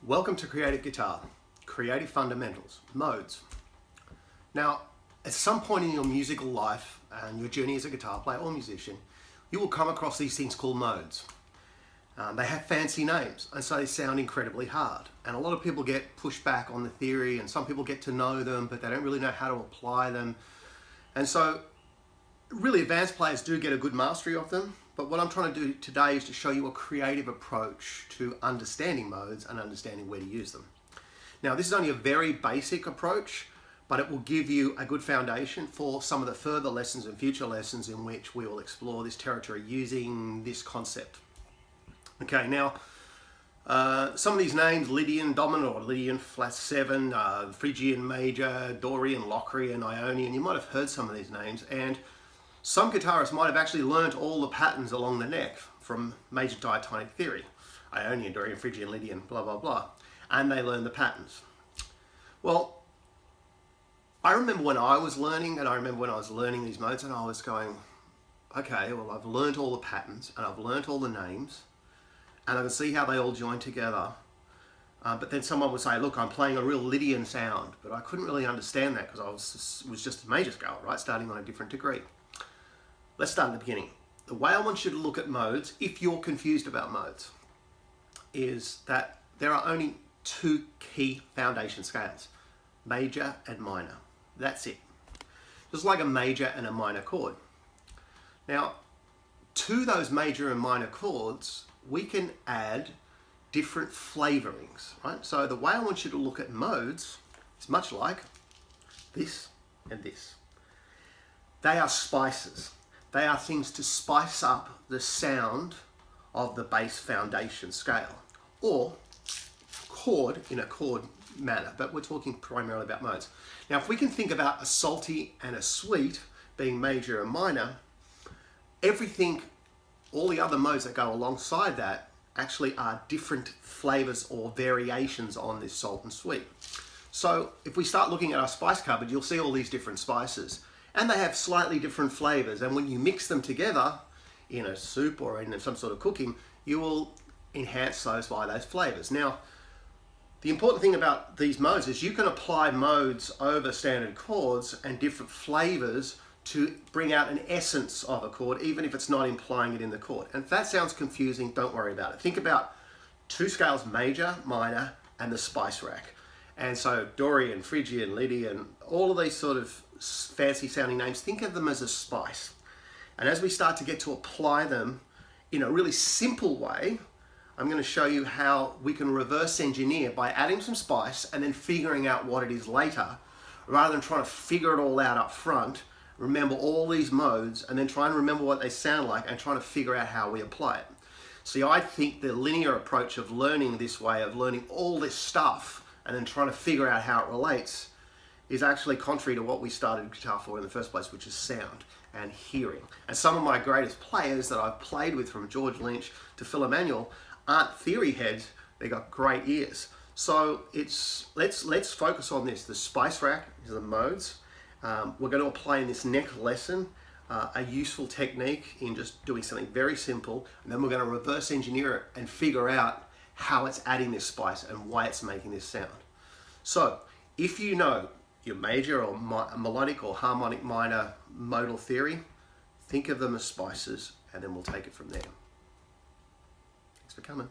Welcome to Creative Guitar, Creative Fundamentals, Modes. Now, at some point in your musical life and your journey as a guitar player or musician, you will come across these things called modes. They have fancy names, and so they sound incredibly hard. And a lot of people get pushed back on the theory, and some people get to know them, but they don't really know how to apply them. And so, really advanced players do get a good mastery of them. But what I'm trying to do today is to show you a creative approach to understanding modes and understanding where to use them. Now, this is only a very basic approach, but it will give you a good foundation for some of the further lessons and future lessons in which we will explore this territory using this concept. Okay, now, some of these names, Lydian dominant or Lydian flat 7, Phrygian major, Dorian, Locrian, Ionian, you might have heard some of these names, and some guitarists might have actually learnt all the patterns along the neck from major diatonic theory. Ionian, Dorian, Phrygian, Lydian, blah, blah, blah. And they learn the patterns. Well, I remember when I was learning, and I remember when I was learning these modes, and I was going, okay, well, I've learnt all the patterns, and I've learnt all the names, and I can see how they all join together. But then someone would say, look, I'm playing a real Lydian sound, but I couldn't really understand that because I was just a major scale, right, starting on a different degree. Let's start at the beginning. The way I want you to look at modes, if you're confused about modes, is that there are only two key foundation scales, major and minor. That's it. Just like a major and a minor chord. Now, to those major and minor chords, we can add different flavorings, right? So the way I want you to look at modes is much like this and this. They are spices. They are things to spice up the sound of the bass foundation scale, or chord in a chord manner, but we're talking primarily about modes. Now, if we can think about a salty and a sweet being major and minor, everything, all the other modes that go alongside that actually are different flavors or variations on this salt and sweet. So if we start looking at our spice cupboard, you'll see all these different spices. And they have slightly different flavors, and when you mix them together in a soup or in some sort of cooking, you will enhance those by those flavors. Now, the important thing about these modes is you can apply modes over standard chords and different flavors to bring out an essence of a chord, even if it's not implying it in the chord. And if that sounds confusing, don't worry about it. Think about two scales, major, minor, and the spice rack. And so Dorian, Phrygian, Lydian, all of these sort of fancy sounding names, think of them as a spice. And as we start to get to apply them in a really simple way, I'm going to show you how we can reverse engineer by adding some spice and then figuring out what it is later, rather than trying to figure it all out up front, remember all these modes, and then try and remember what they sound like and trying to figure out how we apply it. See, I think the linear approach of learning this way, of learning all this stuff and then trying to figure out how it relates, is actually contrary to what we started guitar for in the first place, which is sound and hearing. And some of my greatest players that I've played with, from George Lynch to Phil Emanuel, aren't theory heads, they got great ears. So let's focus on this. The spice rack is the modes. We're going to apply in this next lesson a useful technique in just doing something very simple, and then we're going to reverse engineer it and figure out how it's adding this spice and why it's making this sound. So if you know your major or melodic or harmonic minor modal theory, think of them as spices, and then we'll take it from there. Thanks for coming.